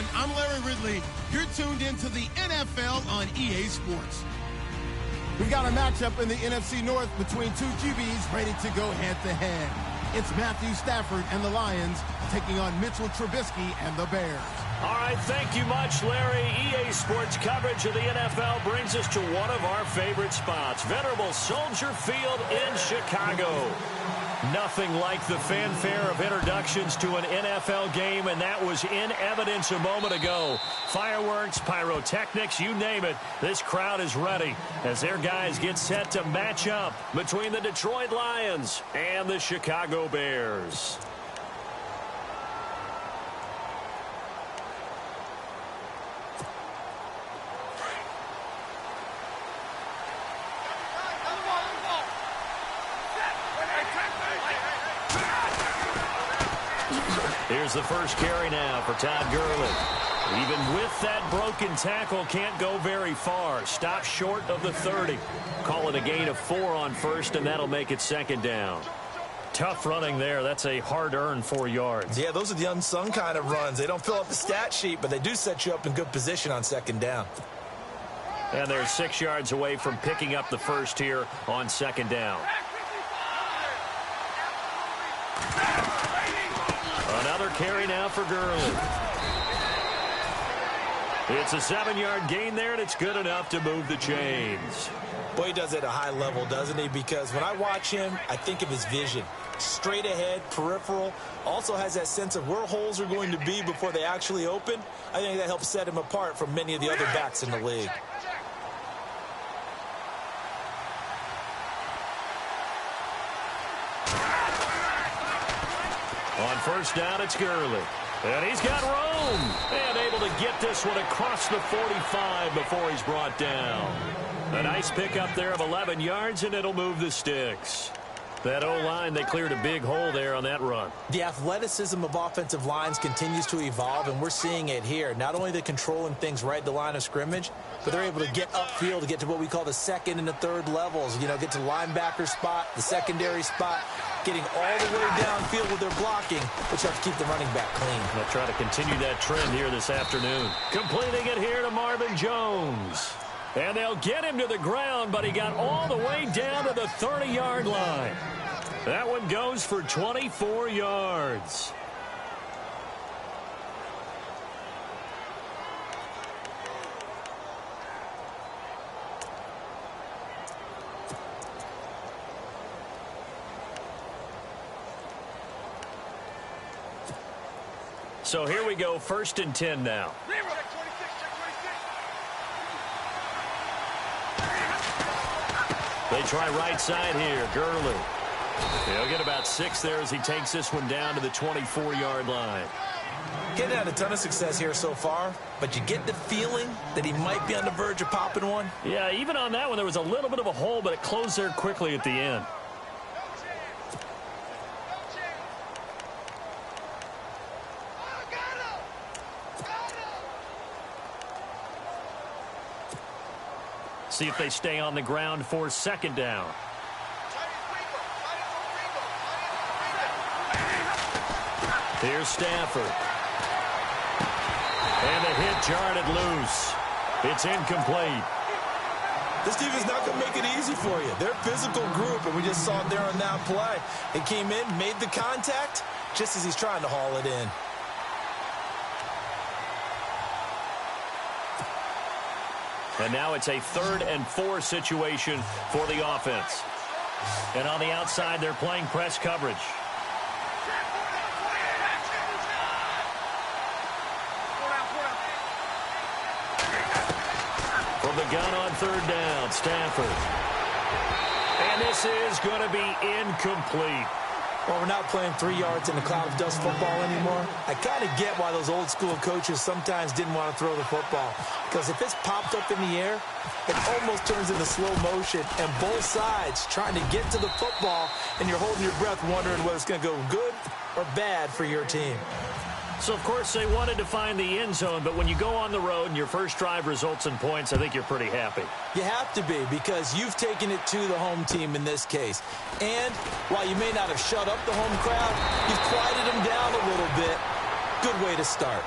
everyone. I'm Larry Ridley. You're tuned into the NFL on EA Sports. We've got a matchup in the NFC North between two QBs ready to go head-to-head. It's Matthew Stafford and the Lions taking on Mitchell Trubisky and the Bears. All right, thank you much, Larry. EA Sports coverage of the NFL brings us to one of our favorite spots, venerable Soldier Field in Chicago. Nothing like the fanfare of introductions to an NFL game, and that was in evidence a moment ago. Fireworks, pyrotechnics, you name it. This crowd is ready as their guys get set to match up between the Detroit Lions and the Chicago Bears. Here's the first carry now for Todd Gurley. Even with that broken tackle, can't go very far. Stop short of the 30. Call it a gain of 4 on first, and that'll make it second down. Tough running there. That's a hard-earned 4 yards. Yeah, those are the unsung kind of runs. They don't fill up the stat sheet, but they do set you up in good position on second down. And they're 6 yards away from picking up the first here on second down. Another carry now for Gurley. It's a 7-yard gain there, and it's good enough to move the chains. Boy, he does it at a high level, doesn't he? Because when I watch him, I think of his vision. Straight ahead, peripheral. Also has that sense of where holes are going to be before they actually open. I think that helps set him apart from many of the other backs in the league. On first down, it's Gurley. And he's got room. And able to get this one across the 45 before he's brought down. A nice pickup there of 11 yards, and it'll move the sticks. That O-line, they cleared a big hole there on that run. The athleticism of offensive lines continues to evolve, and we're seeing it here. Not only they're controlling things right at the line of scrimmage, but they're able to get upfield to get to what we call the second and the third levels. You know, get to linebacker spot, the secondary spot, getting all the way downfield with their blocking, which helps keep the running back clean. They'll try to continue that trend here this afternoon. Completing it here to Marvin Jones. And they'll get him to the ground, but he got all the way down to the 30-yard line. That one goes for 24 yards. So here we go, 1st and 10 now. They try right side here. Gurley. He'll get about 6 there as he takes this one down to the 24-yard line. Getting had a ton of success here so far, but you get the feeling that he might be on the verge of popping one. Yeah, even on that one, there was a little bit of a hole, but it closed there quickly at the end. See if they stay on the ground for second down. Here's Stafford. And the hit jarred it loose. It's incomplete. This defense is not going to make it easy for you. They're a physical group, and we just saw it there on that play. It came in, made the contact, just as he's trying to haul it in. And now it's a 3rd and 4 situation for the offense. And on the outside, they're playing press coverage. From the gun on 3rd down, Stafford. And this is going to be incomplete. Well, we're not playing 3 yards in a cloud of dust football anymore. I kind of get why those old school coaches sometimes didn't want to throw the football. Because if it's popped up in the air, it almost turns into slow motion. And both sides trying to get to the football, and you're holding your breath wondering whether it's going to go good or bad for your team. So, of course, they wanted to find the end zone, but when you go on the road and your first drive results in points, I think you're pretty happy. You have to be, because you've taken it to the home team in this case. And while you may not have shut up the home crowd, you've quieted them down a little bit. Good way to start.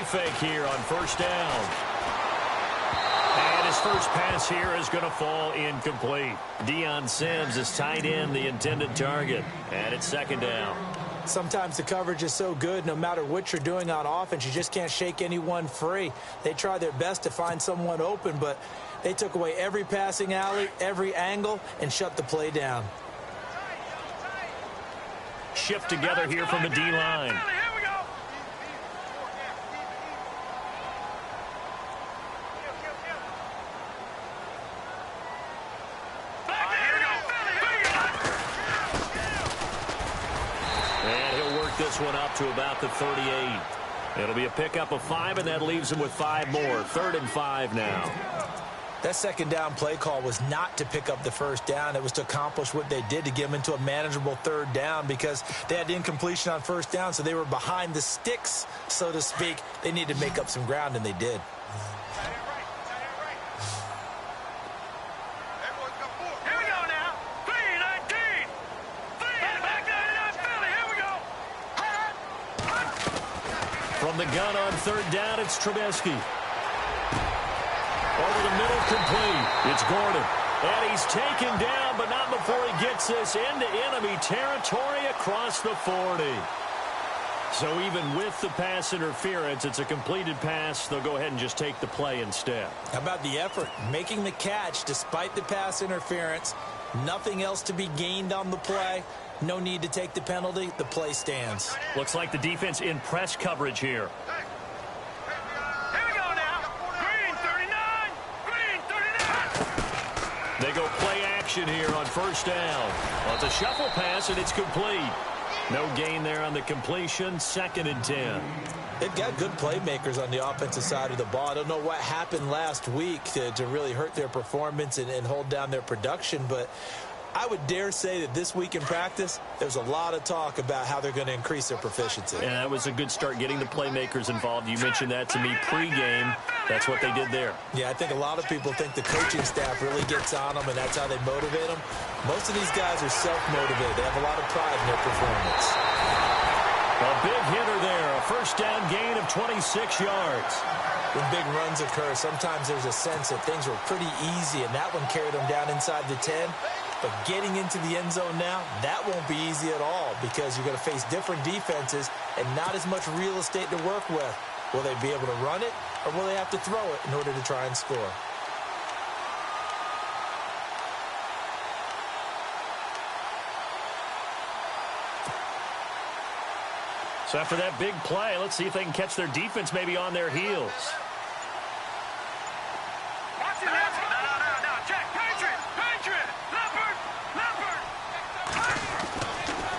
fake here on first down. And his first pass here is going to fall incomplete. Deion Sims is tight end, the intended target. And it's second down. Sometimes the coverage is so good, no matter what you're doing on offense, you just can't shake anyone free. They try their best to find someone open, but they took away every passing alley, every angle, and shut the play down. Shift together here from the D-line. This one up to about the 38. It'll be a pickup of 5, and that leaves him with 5 more. 3rd and 5 now. That second down play call was not to pick up the first down. It was to accomplish what they did, to get them into a manageable 3rd down, because they had incompletion on first down, so they were behind the sticks, so to speak. They needed to make up some ground, and they did. From the gun on 3rd down, it's Trubisky. Over the middle, complete. It's Gordon. And he's taken down, but not before he gets this into enemy territory across the 40. So even with the pass interference, it's a completed pass. They'll go ahead and just take the play instead. How about the effort? Making the catch despite the pass interference. Nothing else to be gained on the play. No need to take the penalty. The play stands. Looks like the defense in press coverage here. Here we go now. Green 39. Green 39. They go play action here on first down. Well, it's a shuffle pass, and it's complete. No gain there on the completion. 2nd and 10. They've got good playmakers on the offensive side of the ball. I don't know what happened last week to really hurt their performance and hold down their production, but I would dare say that this week in practice, there's a lot of talk about how they're going to increase their proficiency. And that was a good start, getting the playmakers involved. You mentioned that to me pregame. That's what they did there. Yeah, I think a lot of people think the coaching staff really gets on them, and that's how they motivate them. Most of these guys are self-motivated. They have a lot of pride in their performance. A big hitter there. A first down gain of 26 yards. When big runs occur, sometimes there's a sense that things were pretty easy, and that one carried them down inside the 10. But getting into the end zone now, that won't be easy at all, because you're going to face different defenses and not as much real estate to work with. Will they be able to run it, or will they have to throw it in order to try and score? So after that big play, let's see if they can catch their defense maybe on their heels.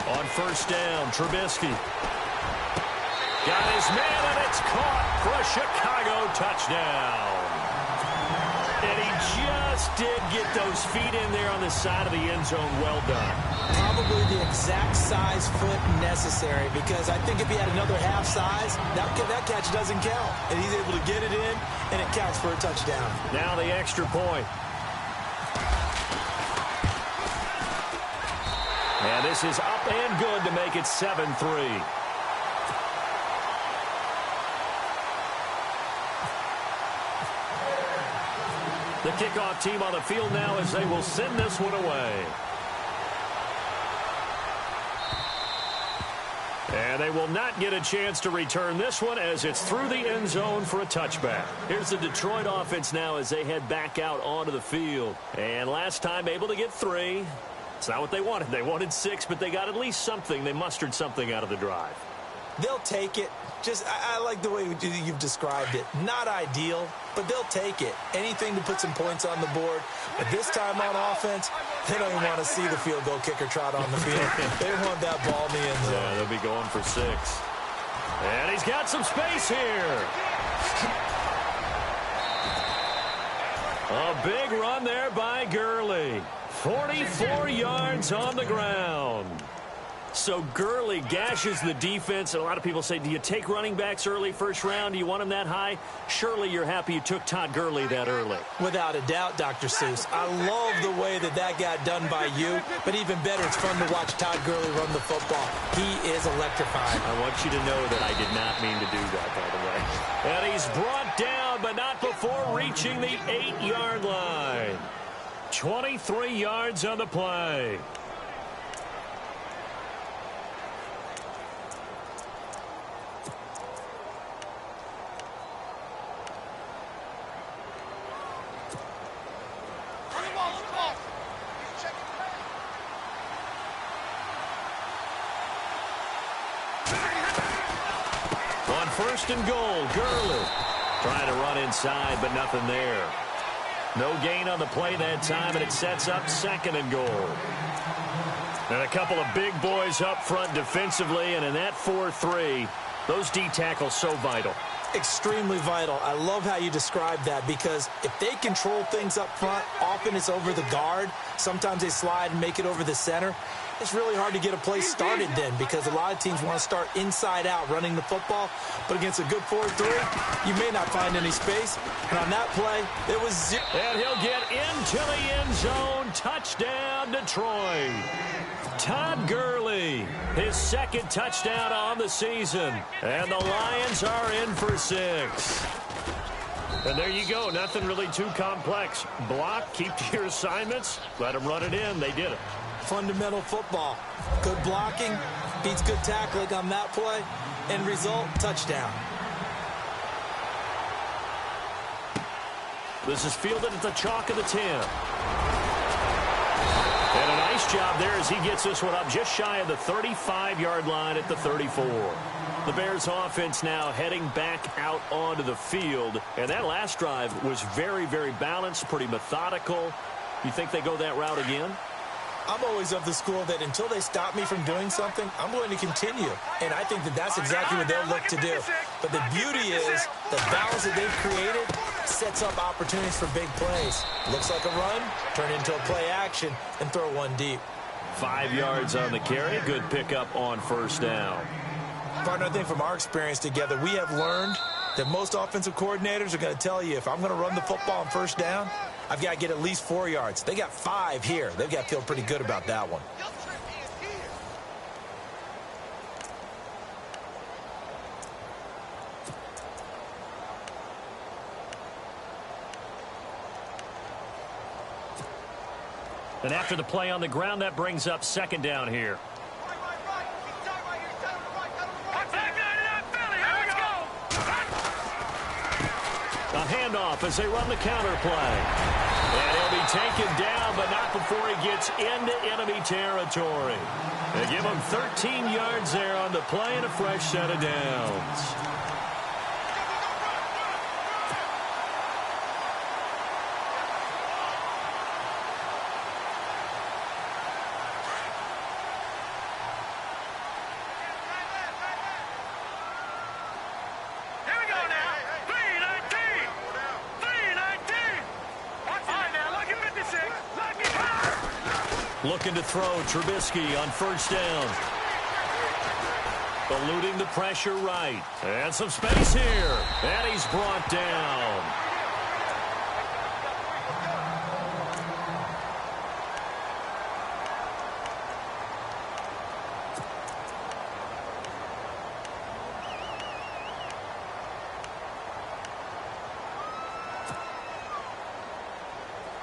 On first down, Trubisky. Got his man, and it's caught for a Chicago touchdown. And he just did get those feet in there on the side of the end zone. Well done. Probably the exact size foot necessary, because I think if he had another half size, that catch doesn't count. And he's able to get it in, and it counts for a touchdown. Now the extra point. And this is up and good to make it 7-3. The kickoff team on the field now as they will send this one away. And they will not get a chance to return this one as it's through the end zone for a touchback. Here's the Detroit offense now as they head back out onto the field. And last time able to get 3. It's not what they wanted. They wanted 6, but they got at least something. They mustered something out of the drive. They'll take it. I like the way you've described it. Not ideal, but they'll take it. Anything to put some points on the board. But this time on offense, they don't even want to see the field goal kicker trot on the field. They want that ball in the end zone. Yeah, they'll be going for 6. And he's got some space here. A big run there by Gurley. 44 yards on the ground. So Gurley gashes the defense, and a lot of people say, do you take running backs early first round? Do you want them that high? Surely you're happy you took Todd Gurley that early. Without a doubt, Dr. Seuss. I love the way that got done by you, but even better, it's fun to watch Todd Gurley run the football. He is electrifying. I want you to know that I did not mean to do that, by the way. And he's brought down, but not before reaching the 8-yard line. 23 yards on the play. On first and goal, Gurley trying to run inside, but nothing there. No gain on the play that time, and it sets up second and goal. And a couple of big boys up front defensively, and in that 4-3, those D tackles so vital. Extremely vital. I love how you describe that, because if they control things up front, often it's over the guard. Sometimes they slide and make it over the center. It's really hard to get a play started then, because a lot of teams want to start inside out running the football. But against a good 4-3, you may not find any space. And on that play, it was zero. And he'll get into the end zone. Touchdown, Detroit. Todd Gurley, his second touchdown on the season. And the Lions are in for 6. And there you go. Nothing really too complex. Block, keep to your assignments, let them run it in. They did it. Fundamental football. Good blocking, beats good tackling on that play. End result, touchdown. This is fielded at the chalk of the 10. And a nice job there as he gets this one up just shy of the 35-yard line at the 34. The Bears offense now heading back out onto the field. And that last drive was very, very balanced, pretty methodical. You think they go that route again? I'm always of the school that until they stop me from doing something, I'm going to continue. And I think that that's exactly what they'll look to do. But the beauty is the balance that they've created sets up opportunities for big plays. Looks like a run, turn into a play action, and throw one deep. 5 yards on the carry. Good pickup on first down. Partner, I think from our experience together, we have learned that most offensive coordinators are going to tell you, if I'm going to run the football on first down, I've got to get at least 4 yards. They got 5 here. They've got to feel pretty good about that one. And after the play on the ground, that brings up second down here. A handoff as they run the counter play. And he'll be taken down, but not before he gets into enemy territory. They give him 13 yards there on the play and a fresh set of downs. Looking to throw, Trubisky on first down. Eluding the pressure right. And some space here. And he's brought down.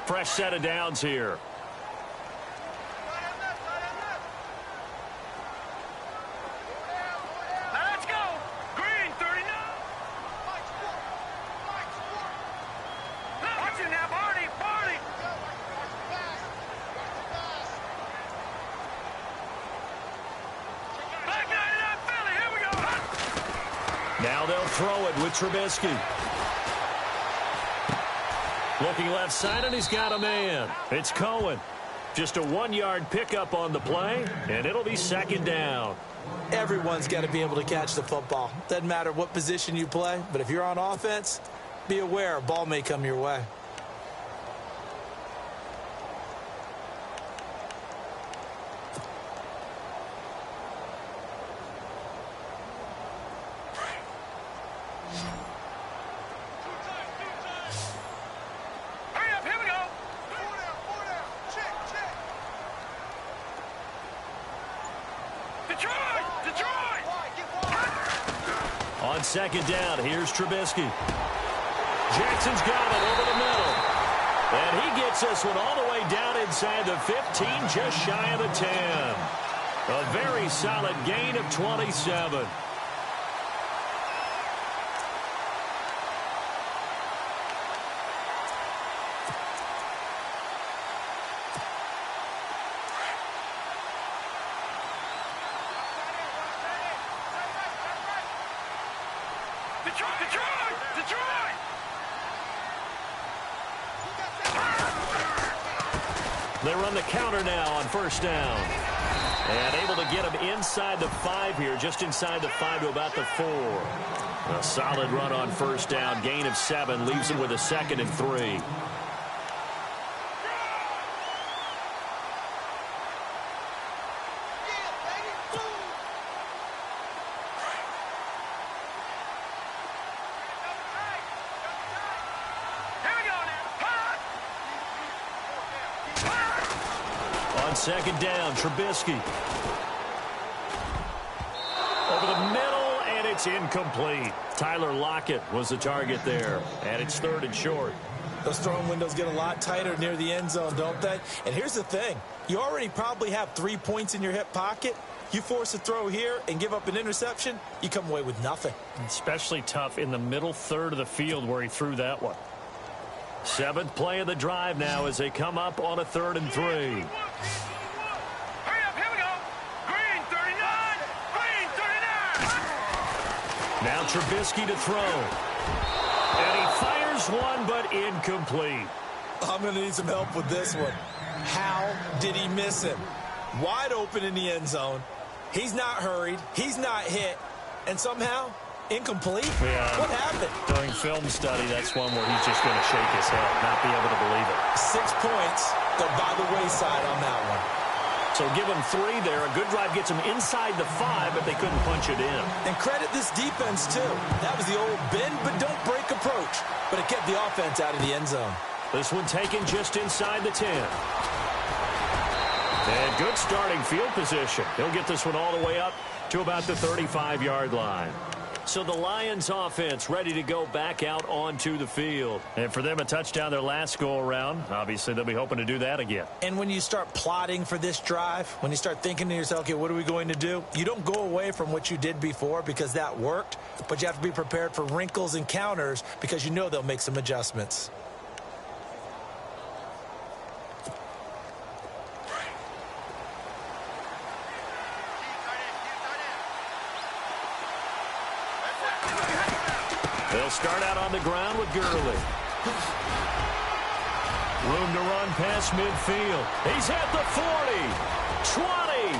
Fresh set of downs here. Now they'll throw it with Trubisky. Looking left side, and he's got a man. It's Cohen. Just a 1-yard pickup on the play, and it'll be second down. Everyone's got to be able to catch the football. Doesn't matter what position you play, but if you're on offense, be aware a ball may come your way. On On second down, here's Trubisky. Jackson's got it over the middle. And he gets this one all the way down inside the 15, just shy of the 10. A very solid gain of 27. Detroit! They run the counter now on first down. And able to get him inside the 5 here, just inside the 5 to about the 4. A solid run on first down, gain of 7, leaves him with a 2nd and 3. Second down, Trubisky. Over the middle, and it's incomplete. Tyler Lockett was the target there, and it's 3rd and short. Those throwing windows get a lot tighter near the end zone, don't they? And here's the thing. You already probably have 3 points in your hip pocket. You force a throw here and give up an interception, you come away with nothing. Especially tough in the middle third of the field where he threw that one. 7th play of the drive now as they come up on a 3rd and 3. Now Trubisky to throw. And he fires one, but incomplete. I'm going to need some help with this one. How did he miss him? Wide open in the end zone. He's not hurried. He's not hit. And somehow, incomplete? Yeah. What happened? During film study, that's one where he's just going to shake his head, not be able to believe it. 6 points go by the wayside on that one. So give them 3 there. A good drive gets them inside the 5, but they couldn't punch it in. And credit this defense, too. That was the old bend but don't break approach. But it kept the offense out of the end zone. This one taken just inside the 10. And good starting field position. He'll get this one all the way up to about the 35-yard line. So the Lions offense ready to go back out onto the field. And for them, a touchdown their last go-around. Obviously, they'll be hoping to do that again. And when you start plotting for this drive, when you start thinking to yourself, okay, what are we going to do? You don't go away from what you did before because that worked, but you have to be prepared for wrinkles and counters because you know they'll make some adjustments. They'll start out on the ground with Gurley. Room to run past midfield. He's at the 40, 20.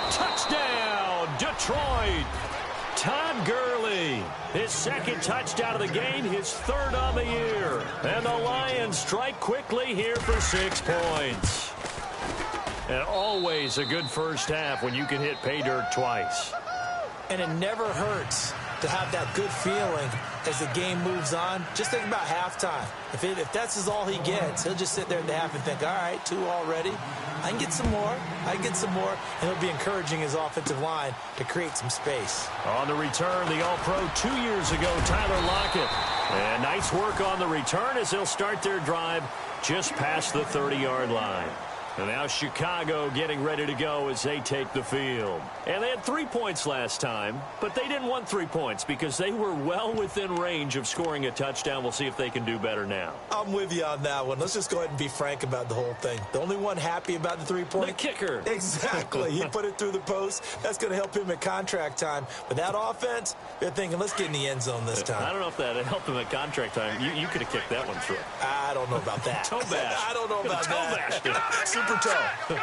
Touchdown, Detroit. Todd Gurley, his 2nd touchdown of the game, his 3rd on the year. And the Lions strike quickly here for 6 points. And always a good first half when you can hit pay dirt twice. And it never hurts to have that good feeling as the game moves on. Just think about halftime. If that's all he gets, he'll just sit there at the half and think, all right, 2 already. I can get some more. I can get some more. And he'll be encouraging his offensive line to create some space. On the return, the All-Pro 2 years ago, Tyler Lockett. And nice work on the return as they'll start their drive just past the 30-yard line. And now Chicago getting ready to go as they take the field. And they had 3 points last time, but they didn't want 3 points because they were well within range of scoring a touchdown. We'll see if they can do better now. I'm with you on that one. Let's just go ahead and be frank about the whole thing. The only one happy about the 3-point? The kicker. Exactly. He put it through the post. That's going to help him at contract time. But that offense, they're thinking, let's get in the end zone this time. I don't know if that helped him at contract time. You could have kicked that one through. I don't know about that. Toe bash. I don't know about that. Toe bash. Super toe.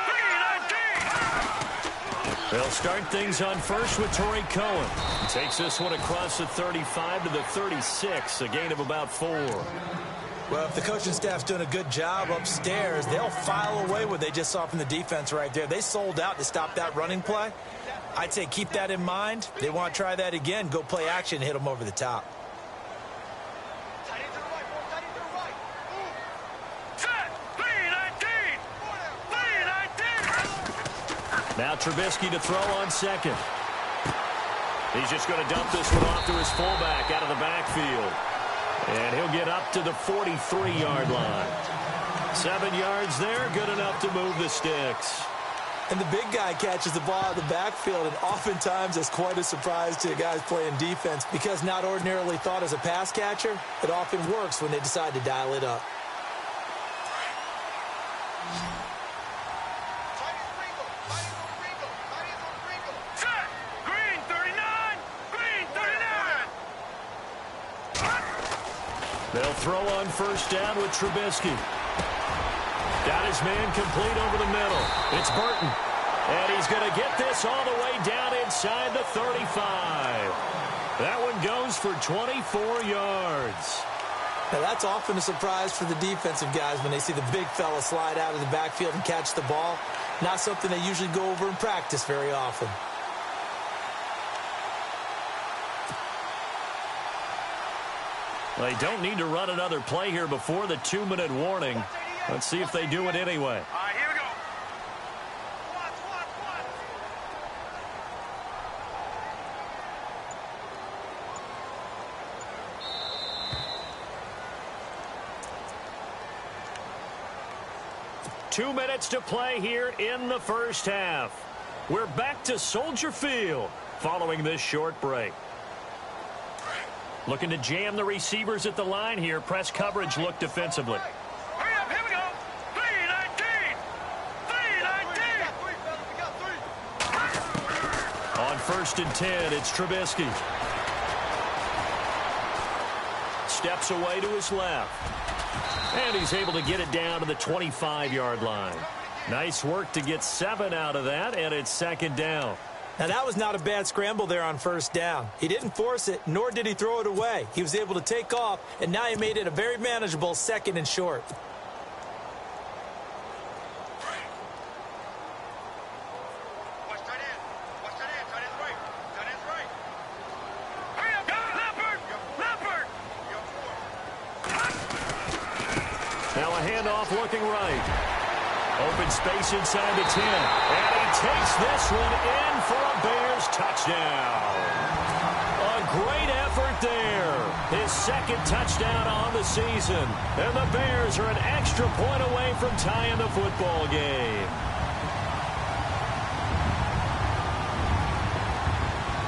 They'll start things on first with Torrey Cohen. He takes this one across the 35 to the 36, a gain of about 4. Well, if the coaching staff's doing a good job upstairs, they'll file away what they just saw from the defense right there. They sold out to stop that running play. I'd say keep that in mind. They want to try that again, go play action, hit them over the top. Now Trubisky to throw on second. He's just going to dump this one off to his fullback out of the backfield. And he'll get up to the 43-yard line. 7 yards there, good enough to move the sticks. And the big guy catches the ball out of the backfield, and oftentimes it's quite a surprise to the guys playing defense because not ordinarily thought as a pass catcher, it often works when they decide to dial it up. Set. Green 39. Green 39. They'll throw on first down with Trubisky. Got his man complete over the middle. It's Burton. And he's going to get this all the way down inside the 35. That one goes for 24 yards. Now, that's often a surprise for the defensive guys when they see the big fella slide out of the backfield and catch the ball. Not something they usually go over in practice very often. They don't need to run another play here before the 2-minute warning. Let's see if they do it anyway. All right, here we go. Watch. 2 minutes to play here in the first half. We're back to Soldier Field following this short break. Looking to jam the receivers at the line here. Press coverage look defensively. Hurry up, here we go. 3-19. 3-19. On 1st and 10, it's Trubisky. Steps away to his left. And he's able to get it down to the 25-yard line. Nice work to get 7 out of that, and it's 2nd down. Now, that was not a bad scramble there on 1st down. He didn't force it, nor did he throw it away. He was able to take off, and now he made it a very manageable 2nd and short. Watch tight end. Watch tight end. Tight end's right. Tight end's right. Hurry up. Leopard. Leopard. Now a handoff looking right. Open space inside the 10. And he takes this one in for a Bears touchdown. A great effort there. His 2nd touchdown on the season. And the Bears are an extra point away from tying the football game.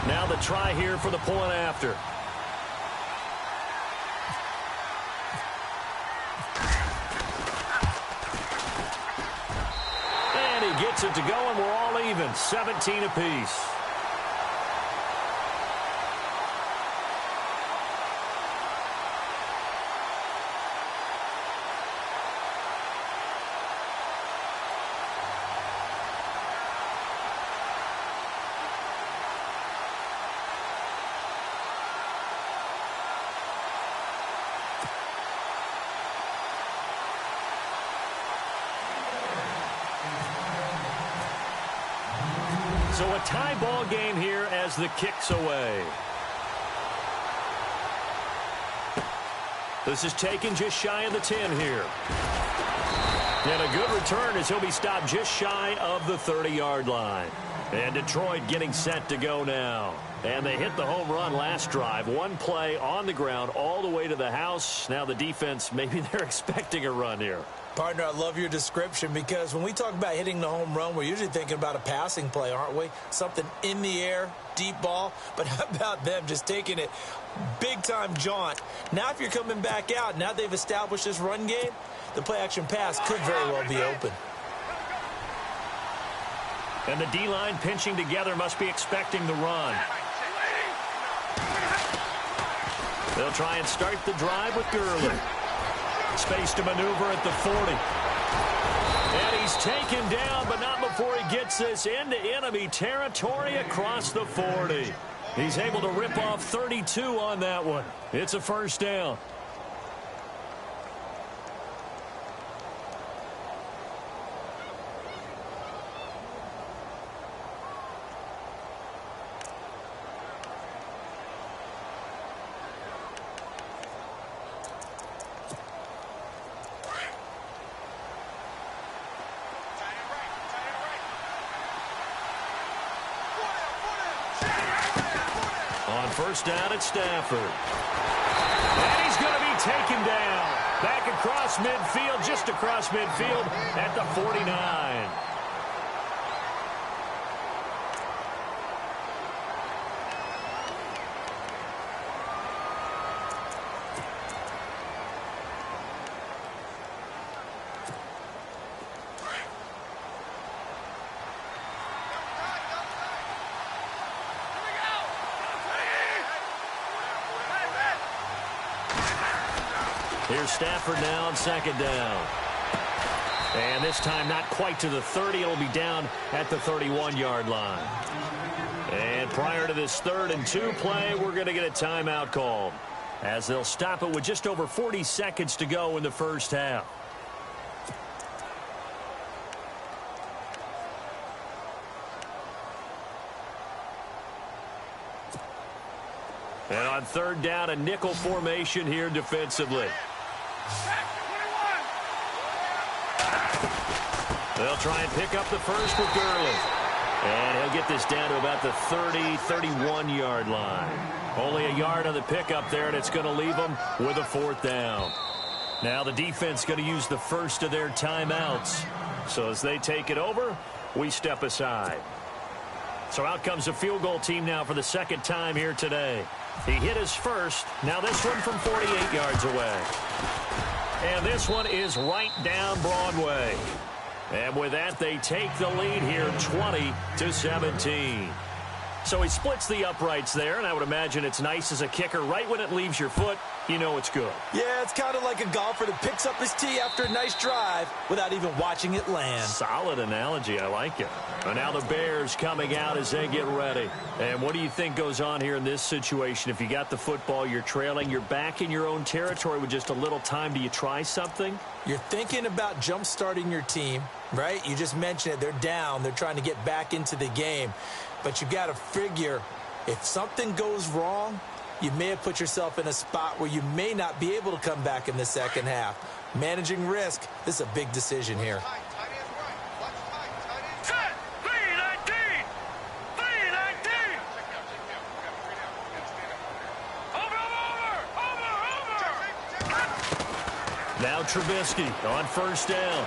Now the try here for the point after. Gets it to go, and we're all even. 17 apiece. So a tie ball game here as the kick's away. This is taken just shy of the 10 here. And a good return as he'll be stopped just shy of the 30-yard line. And Detroit getting set to go now. And they hit the home run last drive. One play on the ground all the way to the house. Now the defense, maybe they're expecting a run here. Partner, I love your description because when we talk about hitting the home run, we're usually thinking about a passing play, aren't we? Something in the air, deep ball. But how about them just taking it big-time jaunt? Now if you're coming back out, now they've established this run game, the play-action pass could very well be open. And the D-line pinching together must be expecting the run. They'll try and start the drive with Gurley. Space to maneuver at the 40. And he's taken down, but not before he gets this into enemy territory across the 40. He's able to rip off 32 on that one. It's a 1st down. first down at Stafford. And he's going to be taken down. Back across midfield, just across midfield at the 49. Here's Stafford now on second down. And this time not quite to the 30. It'll be down at the 31-yard line. And prior to this 3rd and 2 play, we're going to get a timeout called, as they'll stop it with just over 40 seconds to go in the first half. And on 3rd down, a nickel formation here defensively. They'll try and pick up the first with Gurley. And he'll get this down to about the 30, 31-yard line. Only a yard on the pickup there, and it's going to leave them with a 4th down. Now the defense going to use the first of their timeouts. So as they take it over, we step aside. So out comes the field goal team now for the 2nd time here today. He hit his first. Now this one from 48 yards away. And this one is right down Broadway. And with that, they take the lead here 20-17. So he splits the uprights there, and I would imagine it's nice as a kicker. Right when it leaves your foot, you know it's good. Yeah, it's kind of like a golfer that picks up his tee after a nice drive without even watching it land. Solid analogy. I like it. And now the Bears coming out as they get ready. And what do you think goes on here in this situation? If you got the football, you're trailing, you're back in your own territory with just a little time. Do you try something? You're thinking about jump-starting your team, right? You just mentioned it. They're down. They're trying to get back into the game. But you got to figure, if something goes wrong, you may have put yourself in a spot where you may not be able to come back in the second half. Managing risk, this is a big decision here. Now Trubisky on first down.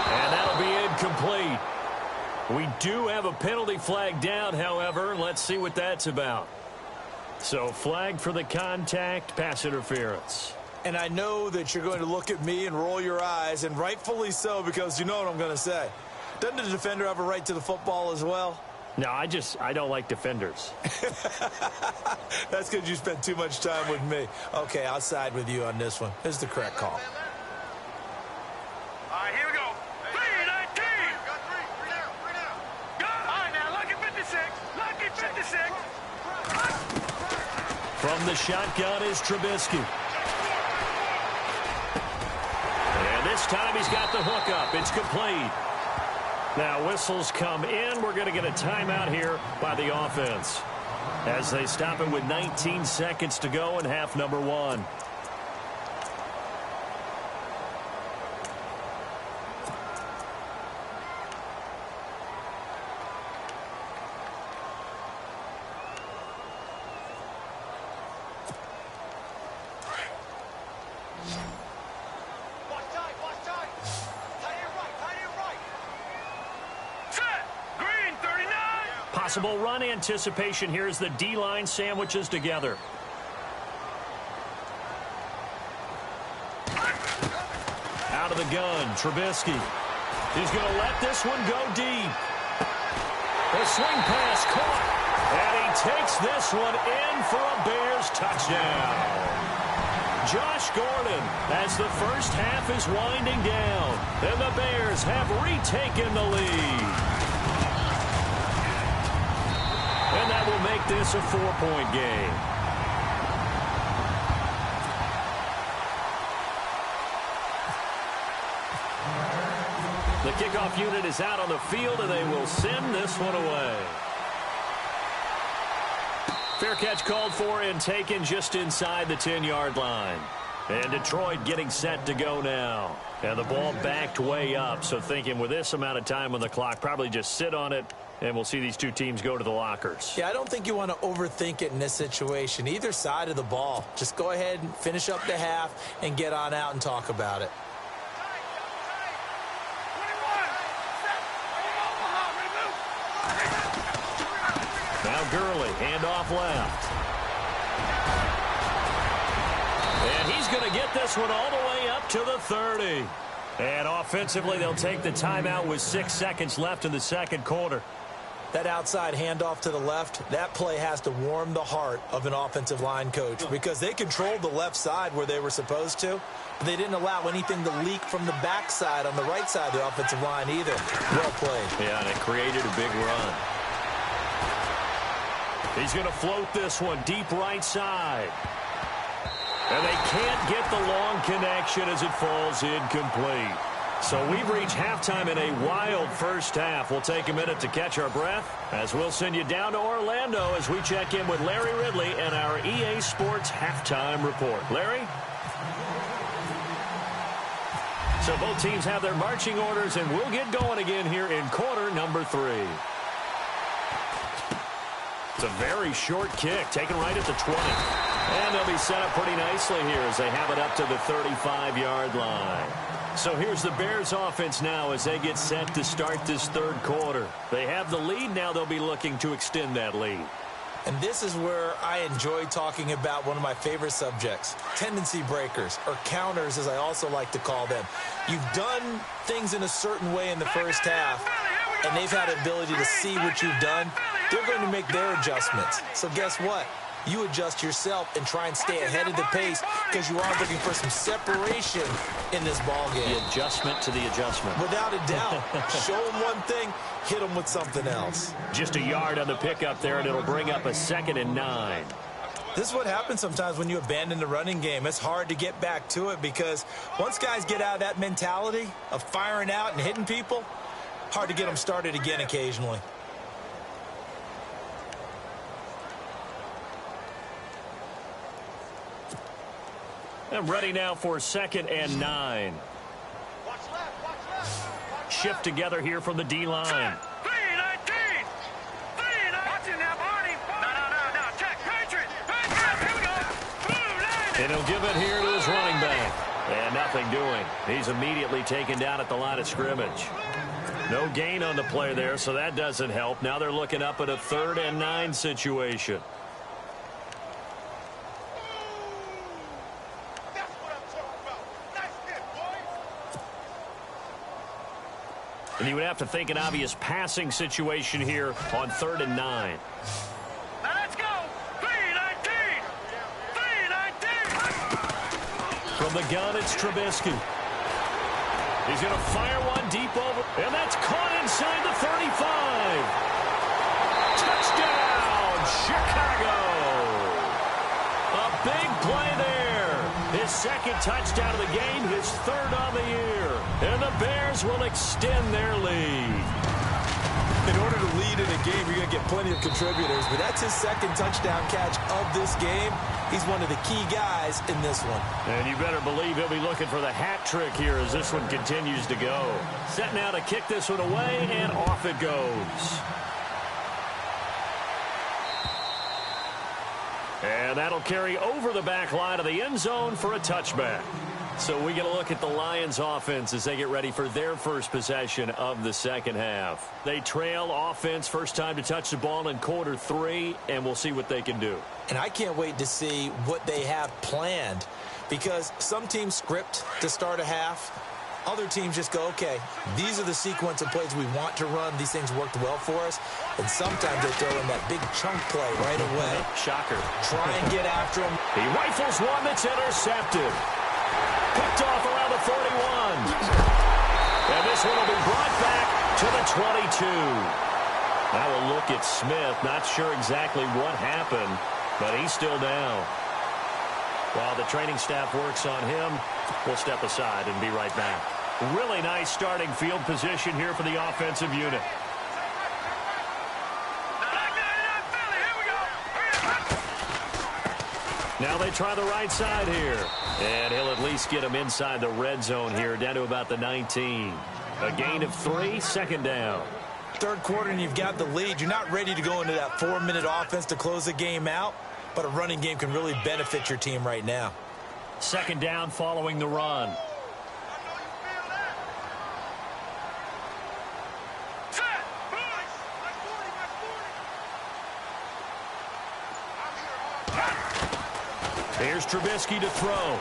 And that'll be incomplete. We do have a penalty flag down, however. Let's see what that's about. So flag for the contact, pass interference. And I know that you're going to look at me and roll your eyes, and rightfully so, because you know what I'm going to say. Doesn't the defender have a right to the football as well? No, I don't like defenders. That's because you spent too much time with me. Okay, I'll side with you on this one. This is the correct call. All right, here we go. 3-19. Got three down. All right, now, lucky 56. Lucky 56. From the shotgun is Trubisky. And this time he's got the hook up. It's complete. Now whistles come in. We're going to get a timeout here by the offense as they stop it with 19 seconds to go in half number 1. Possible run anticipation here as the D-line sandwiches together. Out of the gun, Trubisky. He's going to let this one go deep. The swing pass caught. And he takes this one in for a Bears touchdown. Josh Gordon, as the first half is winding down, and the Bears have retaken the lead. And that will make this a 4-point game. The kickoff unit is out on the field, and they will send this one away. Fair catch called for and taken just inside the 10-yard line. And Detroit getting set to go now. And the ball backed way up, so thinking with this amount of time on the clock, probably just sit on it And we'll see these two teams go to the lockers. Yeah, I don't think you want to overthink it in this situation. Either side of the ball. Just go ahead and finish up the half and get on out and talk about it. Now Gurley, handoff left. And he's going to get this one all the way up to the 30. And offensively, they'll take the timeout with 6 seconds left in the second quarter. That outside handoff to the left, that play has to warm the heart of an offensive line coach because they controlled the left side where they were supposed to, but they didn't allow anything to leak from the backside on the right side of the offensive line either. Well played. Yeah, and it created a big run. He's going to float this one deep right side. And they can't get the long connection as it falls incomplete. So we've reached halftime in a wild first half. We'll take a minute to catch our breath as we'll send you down to Orlando as we check in with Larry Ridley and our EA Sports Halftime Report. Larry? So both teams have their marching orders, and we'll get going again here in quarter number 3. It's a very short kick, taken right at the 20. And they'll be set up pretty nicely here as they have it up to the 35-yard line. So here's the Bears offense now as they get set to start this third quarter. They have the lead. Now they'll be looking to extend that lead. And this is where I enjoy talking about one of my favorite subjects, tendency breakers, or counters as I also like to call them. You've done things in a certain way in the first half, and they've had the ability to see what you've done. They're going to make their adjustments. So guess what? You adjust yourself and try and stay ahead of the pace because you are looking for some separation in this ball game. The adjustment to the adjustment. Without a doubt. Show them one thing, hit them with something else. Just a yard on the pickup there, and it'll bring up a 2nd and 9. This is what happens sometimes when you abandon the running game. It's hard to get back to it because once guys get out of that mentality of firing out and hitting people, hard to get them started again occasionally. And ready now for 2nd and 9. Shift together here from the D-line. 3-19. 3-19. Watch it now, Barney. No. Check. Patriot. Here we go. And he'll give it here to his running back. And nothing doing. He's immediately taken down at the line of scrimmage. No gain on the play there, so that doesn't help. Now they're looking up at a 3rd and 9 situation. And you would have to think an obvious passing situation here on 3rd and 9. Now let's go. 3-19. 3-19. From the gun, it's Trubisky. He's going to fire one deep over, and that's caught inside the 35. Touchdown, Chicago. A big play there. His 2nd touchdown of the game, his 3rd on the year. And the Bears will extend their lead. In order to lead in a game, you're going to get plenty of contributors, but that's his 2nd touchdown catch of this game. He's one of the key guys in this one. And you better believe he'll be looking for the hat trick here as this one continues to go. Set now to kick this one away, and off it goes. And that'll carry over the back line of the end zone for a touchback. So we get a look at the Lions offense as they get ready for their first possession of the second half. They trail offense, first time to touch the ball in quarter 3, and we'll see what they can do. And I can't wait to see what they have planned because some teams script to start a half. Other teams just go, okay, these are the sequence of plays we want to run. These things worked well for us. And sometimes they throw in that big chunk play right away. Shocker. Try and get after him. He rifles one that's intercepted. Picked off around the 41. And this one will be brought back to the 22. Now a look at Smith. Not sure exactly what happened, but he's still down. While the training staff works on him, we'll step aside and be right back. Really nice starting field position here for the offensive unit. Now they try the right side here. And he'll at least get him inside the red zone here, down to about the 19. A gain of 3, 2nd down. Third quarter and you've got the lead. You're not ready to go into that 4-minute offense to close the game out, but a running game can really benefit your team right now. Second down following the run. Here's Trubisky to throw.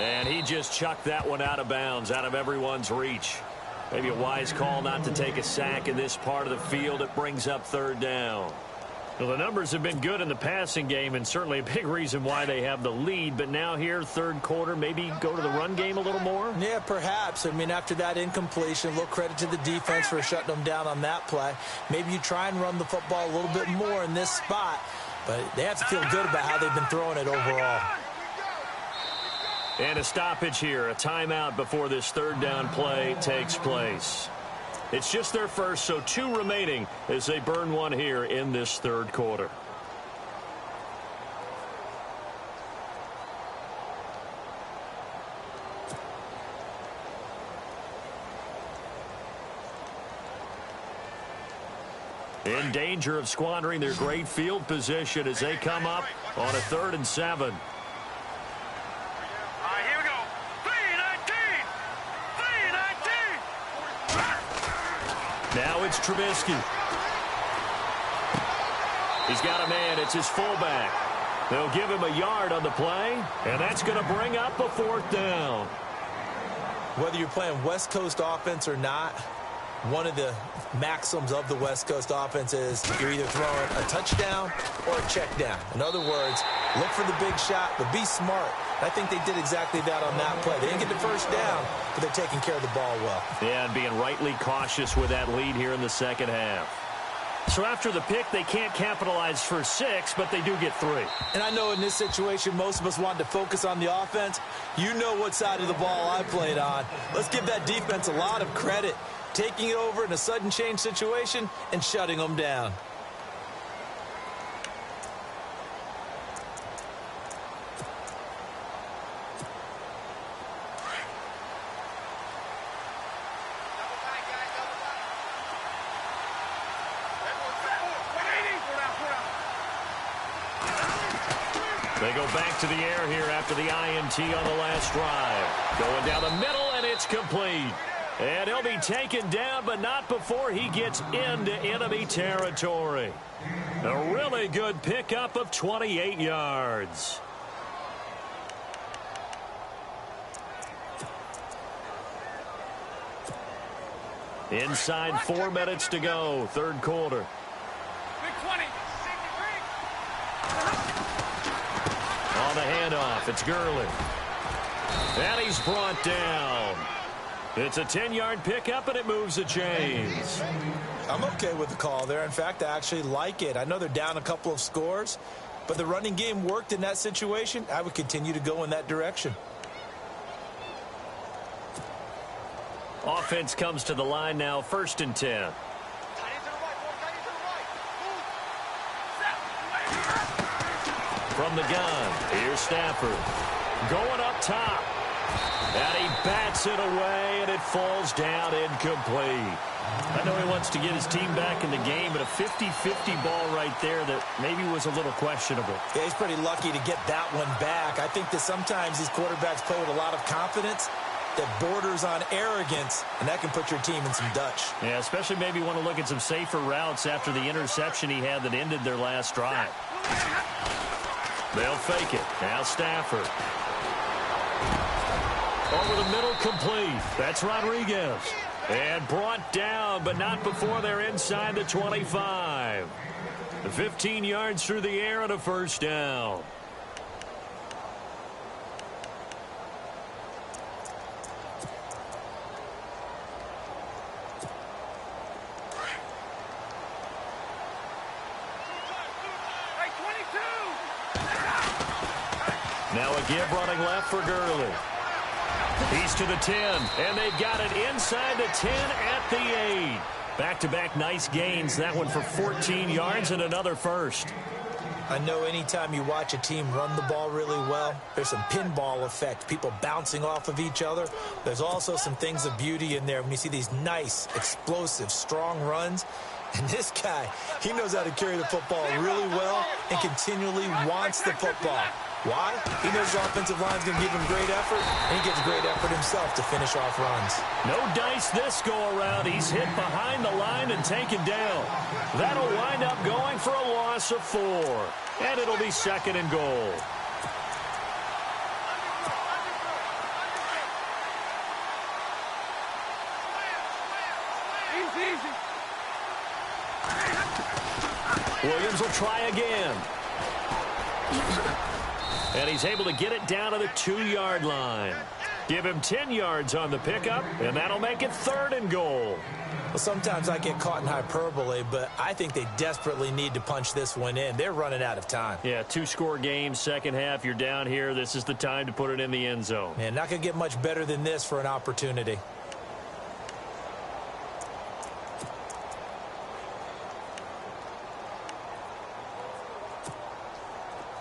And he just chucked that one out of bounds, out of everyone's reach. Maybe a wise call not to take a sack in this part of the field. It brings up third down. Well, the numbers have been good in the passing game, and certainly a big reason why they have the lead. But now here, third quarter, maybe go to the run game a little more? Yeah, perhaps. I mean, after that incompletion, a little credit to the defense for shutting them down on that play. Maybe you try and run the football a little bit more in this spot. But they have to feel good about how they've been throwing it overall. And a stoppage here, a timeout before this third down play takes place. It's just their first, so 2 remaining as they burn one here in this third quarter. In danger of squandering their great field position as they come up on a 3rd and 7. Now it's Trubisky. He's got a man. It's his fullback. They'll give him a yard on the play, and that's going to bring up a 4th down. Whether you're playing West Coast offense or not, one of the maxims of the West Coast offense is you're either throwing a touchdown or a check down. In other words, look for the big shot, but be smart. I think they did exactly that on that play. They didn't get the first down, but they're taking care of the ball well. Yeah, and being rightly cautious with that lead here in the second half. So after the pick, they can't capitalize for 6, but they do get 3. And I know in this situation, most of us wanted to focus on the offense. You know what side of the ball I played on. Let's give that defense a lot of credit, taking it over in a sudden change situation and shutting them down. They go back to the air here after the INT on the last drive. Going down the middle, and it's complete. And he'll be taken down, but not before he gets into enemy territory. A really good pickup of 28 yards. Inside 4 minutes to go, third quarter. On the handoff, it's Gurley. And he's brought down. It's a 10-yard pickup, and it moves the chains. I'm okay with the call there. In fact, I actually like it. I know they're down a couple of scores, but the running game worked in that situation. I would continue to go in that direction. Offense comes to the line now, 1st and 10. From the gun, here's Stafford. Going up top. And he bats it away, and it falls down incomplete. I know he wants to get his team back in the game, but a 50-50 ball right there that maybe was a little questionable. Yeah, he's pretty lucky to get that one back. I think that sometimes these quarterbacks play with a lot of confidence that borders on arrogance, and that can put your team in some Dutch. Yeah, especially maybe want to look at some safer routes after the interception he had that ended their last drive. They'll fake it. Now Stafford. Over the middle, complete. That's Rodriguez. And brought down, but not before they're inside the 25. 15 yards through the air and a 1st down. Now a give running left for Gurley. He's to the 10, and they've got it inside the 10 at the 8. Back-to-back nice gains. That one for 14 yards and another 1st. I know anytime you watch a team run the ball really well, there's some pinball effect, people bouncing off of each other. There's also some things of beauty in there when you see these nice, explosive, strong runs. And this guy, he knows how to carry the football really well and continually wants the football. Why? He knows the offensive line's going to give him great effort, and he gives great effort himself to finish off runs. No dice this go-around. He's hit behind the line and taken down. That'll wind up going for a loss of 4. And it'll be 2nd and goal. Williams will try again. And he's able to get it down to the 2-yard line. Give him 10 yards on the pickup, and that'll make it 3rd and goal. Well, sometimes I get caught in hyperbole, but I think they desperately need to punch this one in. They're running out of time. Yeah, 2-score game, second half. You're down here. This is the time to put it in the end zone. Man, not going to get much better than this for an opportunity.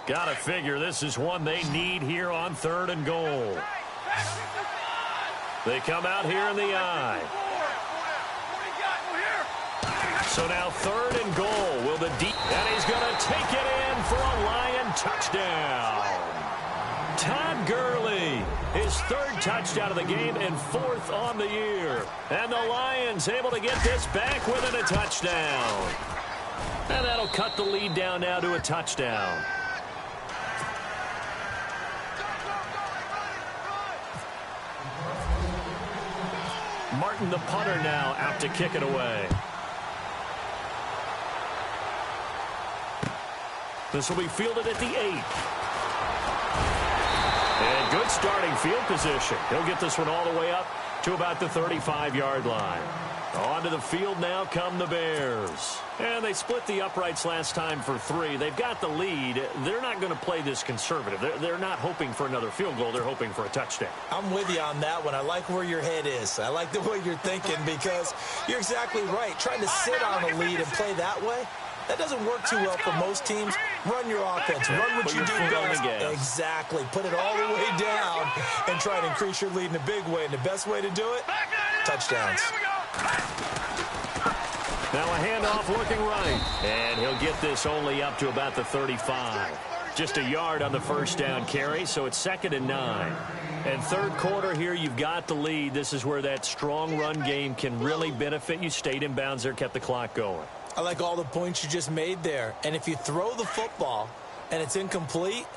Gotta figure this is one they need here on 3rd and goal. They come out here in the eye. So now 3rd and goal. Will the deep, and he's gonna take it in for a Lion touchdown. Todd Gurley, his 3rd touchdown of the game and 4th on the year. And the Lions able to get this back within a touchdown. And that'll cut the lead down now to a touchdown. Martin, the punter, now out to kick it away. This will be fielded at the 8. And good starting field position. He'll get this one all the way up to about the 35-yard line. Onto the field now come the Bears. And they split the uprights last time for 3. They've got the lead. They're not going to play this conservative. They're not hoping for another field goal. They're hoping for a touchdown. I'm with you on that one. I like where your head is. I like the way you're thinking because you're exactly right. Trying to sit on a lead and play that way, that doesn't work too well for most teams. Run your offense. Run what you do best. Exactly. Put it all the way down and try to increase your lead in a big way. And the best way to do it, touchdowns. Now a handoff looking right. And he'll get this only up to about the 35. Just a yard on the first down carry, so it's 2nd and 9. And 3rd quarter here, you've got the lead. This is where that strong run game can really benefit you. Stayed in bounds there, kept the clock going. I like all the points you just made there. And if you throw the football and it's incomplete,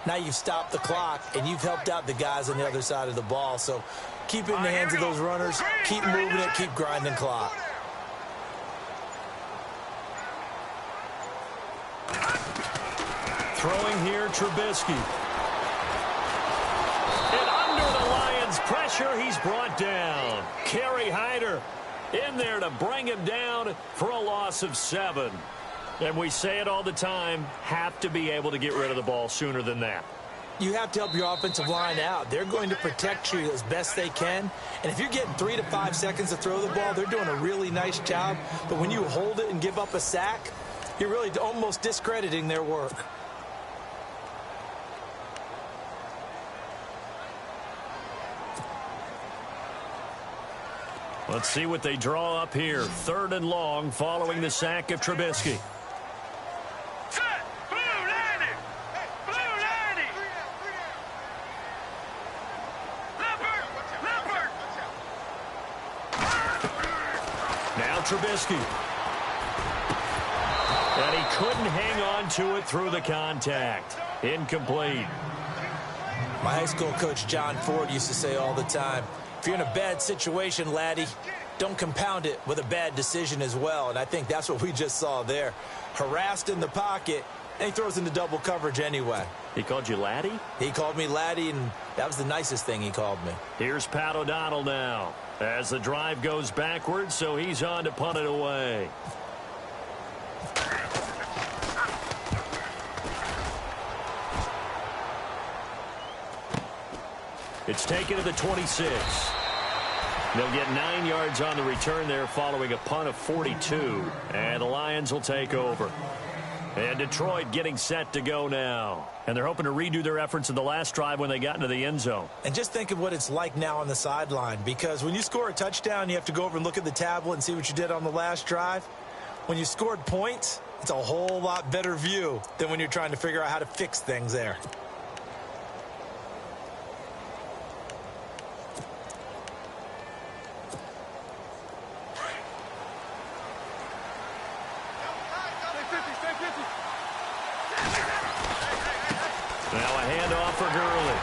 now you've stopped the clock and you've helped out the guys on the other side of the ball. So keep it in the hands of those runners. Keep moving it. Keep grinding clock. Throwing here, Trubisky. And under the Lions' pressure, he's brought down. Kerry Hyder in there to bring him down for a loss of 7. And we say it all the time, have to be able to get rid of the ball sooner than that. You have to help your offensive line out. They're going to protect you as best they can. And if you're getting 3 to 5 seconds to throw the ball, they're doing a really nice job. But when you hold it and give up a sack, you're really almost discrediting their work. Let's see what they draw up here. 3rd and long following the sack of Trubisky. Set. Blue landing. Blue landing. Leopard. Now Trubisky. And he couldn't hang on to it through the contact. Incomplete. My high school coach, John Ford, used to say all the time, if you're in a bad situation, laddie, don't compound it with a bad decision as well. And I think that's what we just saw there. Harassed in the pocket, and he throws into double coverage anyway. He called you laddie? He called me laddie, and that was the nicest thing he called me. Here's Pat O'Donnell now as the drive goes backwards, so he's on to punt it away. It's taken to the 26. They'll get 9 yards on the return there following a punt of 42. And the Lions will take over. And Detroit getting set to go now. And they're hoping to redo their efforts in the last drive when they got into the end zone. And just think of what it's like now on the sideline, because when you score a touchdown, you have to go over and look at the tablet and see what you did on the last drive. When you scored points, it's a whole lot better view than when you're trying to figure out how to fix things there. Now a handoff for Gurley.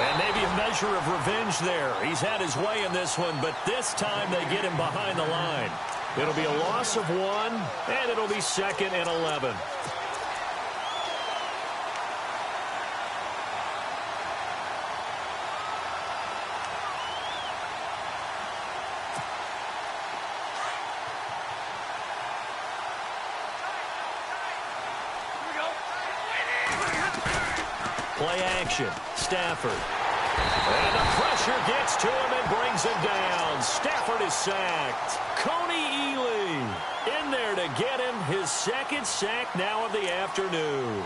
And maybe a measure of revenge there. He's had his way in this one, but this time they get him behind the line. It'll be a loss of 1, and it'll be 2nd and 11. Play action. Stafford. And the pressure gets to him and brings him down. Stafford is sacked. Coney Ely in there to get him his 2nd sack now of the afternoon.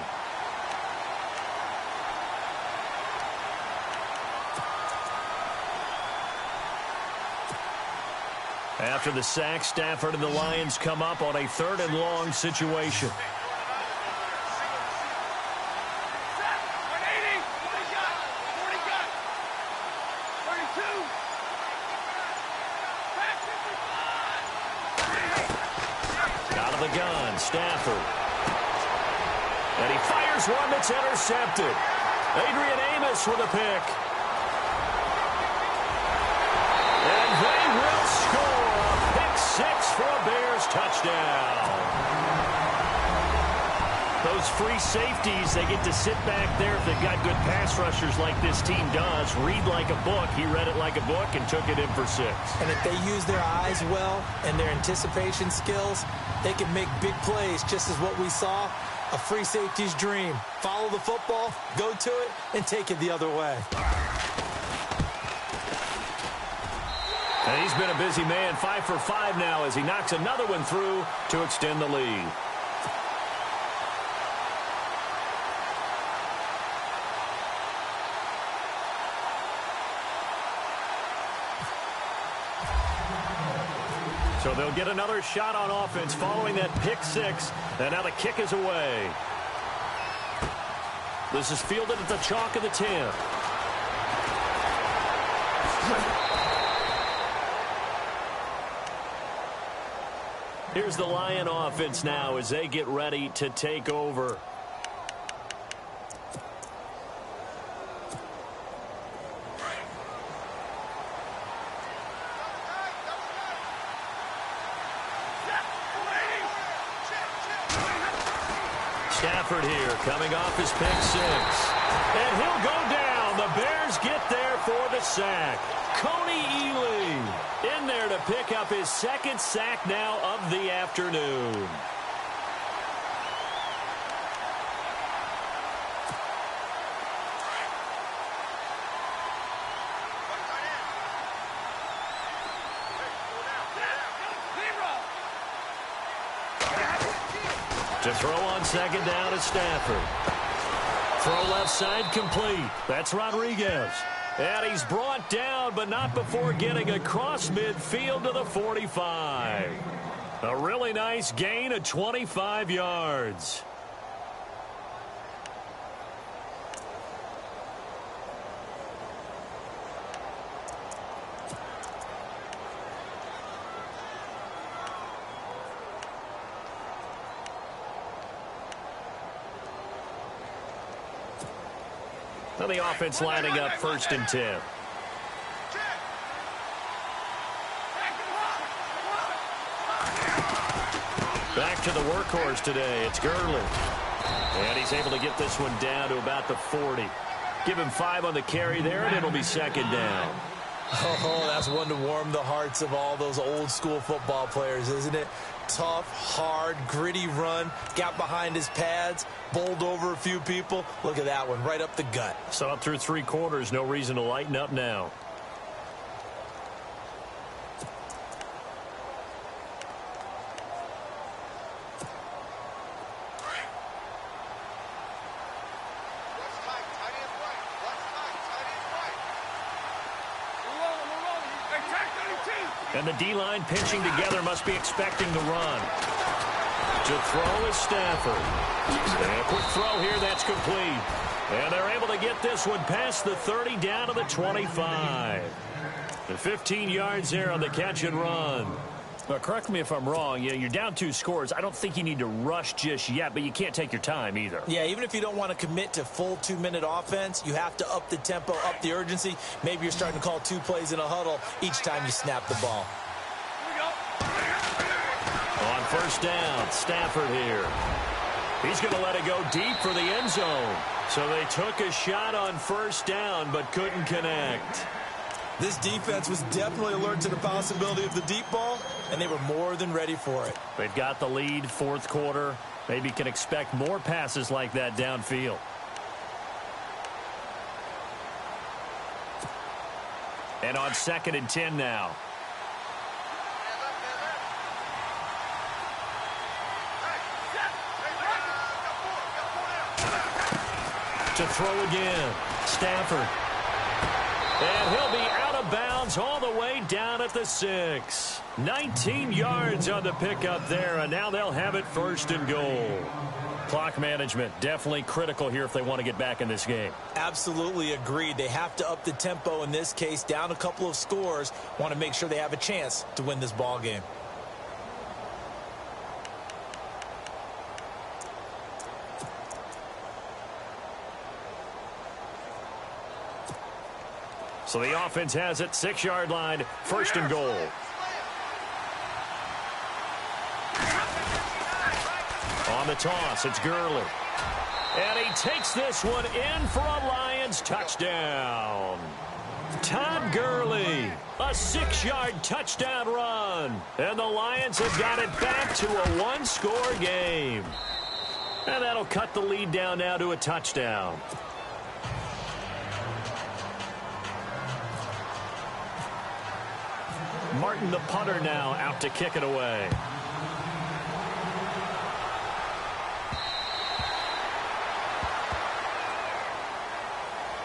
After the sack, Stafford and the Lions come up on a 3rd and long situation. Stafford. And he fires one that's intercepted. Adrian Amos with a pick. And they will score a pick 6 for a Bears touchdown. Those free safeties, they get to sit back there if they've got good pass rushers like this team does. Read like a book. He read it like a book and took it in for 6. And if they use their eyes well and their anticipation skills, they can make big plays, just as what we saw, a free safety's dream. Follow the football, go to it, and take it the other way. And he's been a busy man, 5 for 5 now as he knocks another one through to extend the lead. So they'll get another shot on offense following that pick 6. And now the kick is away. This is fielded at the chalk of the 10. Here's the Lion offense now as they get ready to take over. Stafford here coming off his pick 6. And he'll go down. The Bears get there for the sack. Coney Ely in there to pick up his 2nd sack now of the afternoon. To throw on 2nd down is Stafford. Throw left side complete. That's Rodriguez. And he's brought down, but not before getting across midfield to the 45. A really nice gain of 25 yards. Now the offense lining up 1st and 10. Back to the workhorse today. It's Gurley. And he's able to get this one down to about the 40. Give him 5 on the carry there, and it'll be 2nd down. Oh, that's one to warm the hearts of all those old school football players, isn't it? Tough, hard, gritty run, got behind his pads, bowled over a few people. Look at that one, right up the gut. So up through 3 quarters, no reason to lighten up now. And the D-line pinching together must be expecting the run. To throw is Stafford. And a quick throw here, that's complete. And they're able to get this one past the 30 down to the 25. The 15 yards there on the catch and run. Well, correct me if I'm wrong. You're down 2 scores. I don't think you need to rush just yet, but you can't take your time either. Yeah, even if you don't want to commit to full 2-minute offense, you have to up the tempo, up the urgency. Maybe you're starting to call 2 plays in a huddle each time you snap the ball. On first down, Stafford here. He's going to let it go deep for the end zone. So they took a shot on first down, but couldn't connect. This defense was definitely alert to the possibility of the deep ball, and they were more than ready for it. They've got the lead, fourth quarter. Maybe can expect more passes like that downfield. And on 2nd and 10 now. To throw again, Stafford. And he'll be out of bounds all the way down at the 6. 19 yards on the pickup there, and now they'll have it 1st and goal. Clock management definitely critical here if they want to get back in this game. Absolutely agreed. They have to up the tempo in this case, down a couple of scores. Want to make sure they have a chance to win this ball game. So the offense has it, 6-yard line, 1st and goal. On the toss, it's Gurley. And he takes this one in for a Lions touchdown. Todd Gurley, a 6-yard touchdown run. And the Lions have got it back to a 1-score game. And that'll cut the lead down now to a touchdown. Martin, the punter, now out to kick it away.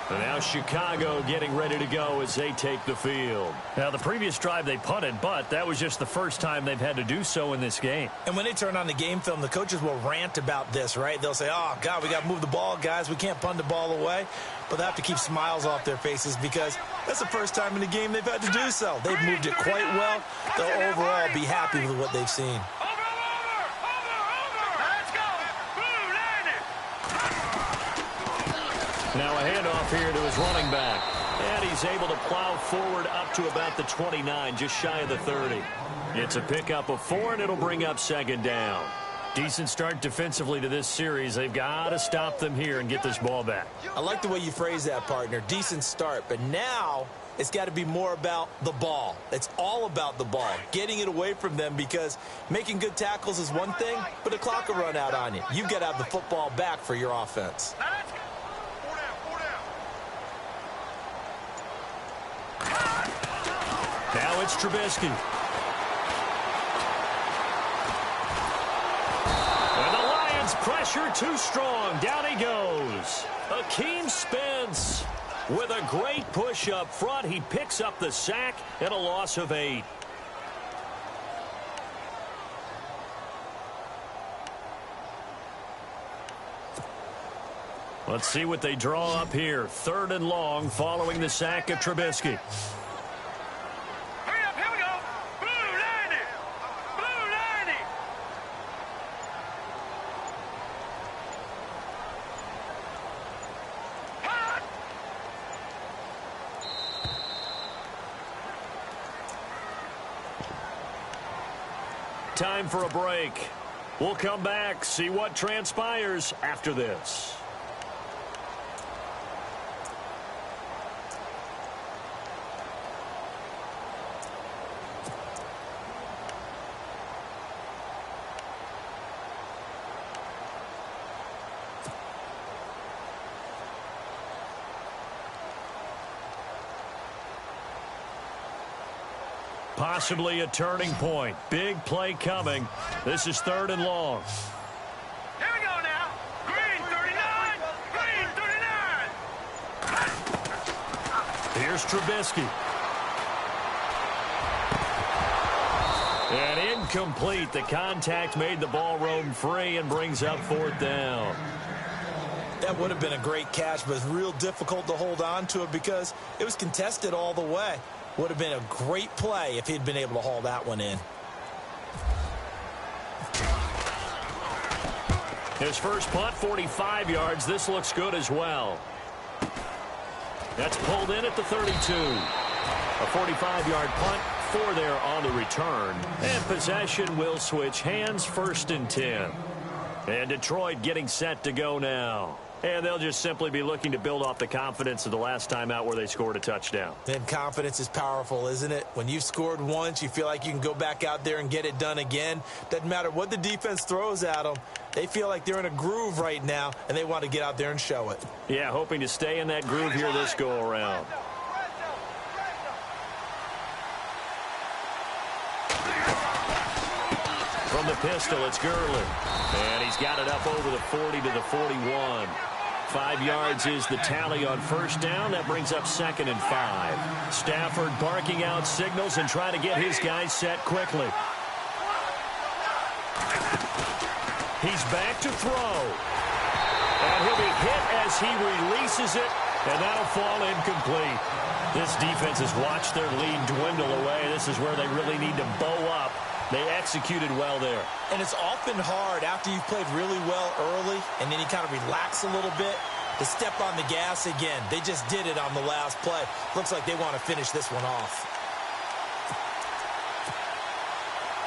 And now Chicago getting ready to go as they take the field. Now, the previous drive they punted, but that was just the first time they've had to do so in this game. And when they turn on the game film, the coaches will rant about this, right? They'll say, oh, God, we got to move the ball, guys. We can't punt the ball away. But they have to keep smiles off their faces because that's the first time in the game they've had to do so. They've moved it quite well. They'll overall be happy with what they've seen. Now a handoff here to his running back. And he's able to plow forward up to about the 29, just shy of the 30. It's a pickup of 4, and it'll bring up 2nd down. Decent start defensively to this series. They've got to stop them here and get this ball back. I like the way you phrase that, partner. Decent start. But now it's got to be more about the ball. It's all about the ball, getting it away from them, because making good tackles is one thing, but the clock will run out on you. You've got to have the football back for your offense. Now it's Trubisky. And the Lions pressure too strong. Down he goes. Akeem Spence with a great push up front. He picks up the sack and a loss of 8. Let's see what they draw up here. 3rd and long following the sack of Trubisky. Time for a break. We'll come back, see what transpires after this. Possibly a turning point. Big play coming. This is 3rd and long. Here we go now. Green 39. Green 39. Here's Trubisky. And incomplete. The contact made the ball roam free and brings up 4th down. That would have been a great catch, but it's real difficult to hold on to it because it was contested all the way. Would have been a great play if he'd been able to haul that one in. His first punt, 45 yards. This looks good as well. That's pulled in at the 32. A 45-yard punt, 4 there on the return. And possession will switch hands, 1st and 10. And Detroit getting set to go now. And they'll just simply be looking to build off the confidence of the last time out where they scored a touchdown. And confidence is powerful, isn't it? When you've scored once, you feel like you can go back out there and get it done again. Doesn't matter what the defense throws at them. They feel like they're in a groove right now, and they want to get out there and show it. Yeah, hoping to stay in that groove here this go-around. From the pistol, it's Gurley. And he's got it up over the 40 to the 41. 5 yards is the tally on 1st down. That brings up 2nd and 5. Stafford barking out signals and trying to get his guys set quickly. He's back to throw. And he'll be hit as he releases it, and that'll fall incomplete. This defense has watched their lead dwindle away. This is where they really need to bow up. They executed well there. And it's often hard after you've played really well early and then you kind of relax a little bit to step on the gas again. They just did it on the last play. Looks like they want to finish this one off.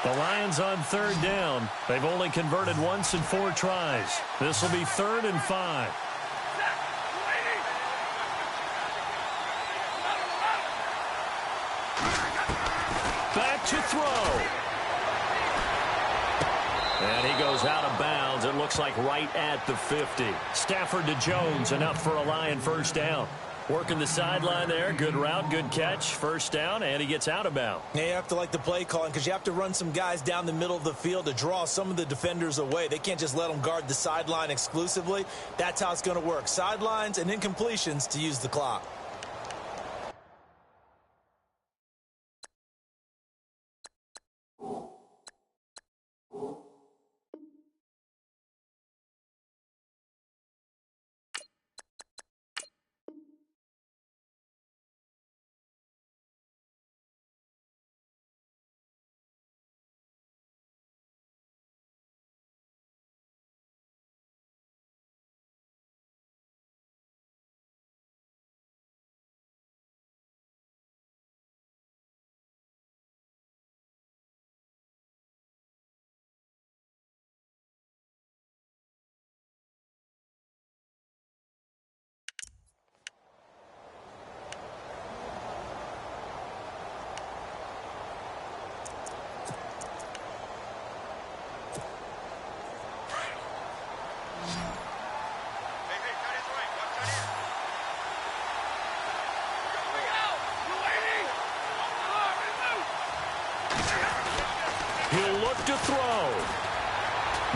The Lions on 3rd down. They've only converted once in 4 tries. This will be 3rd and 5. Back to throw. And he goes out of bounds. It looks like right at the 50. Stafford to Jones, enough for a Lion 1st down. Working the sideline there. Good route, good catch. 1st down, and he gets out of bounds. Yeah, you have to like the play calling because you have to run some guys down the middle of the field to draw some of the defenders away. They can't just let them guard the sideline exclusively. That's how it's going to work. Sidelines and incompletions to use the clock. He'll look to throw.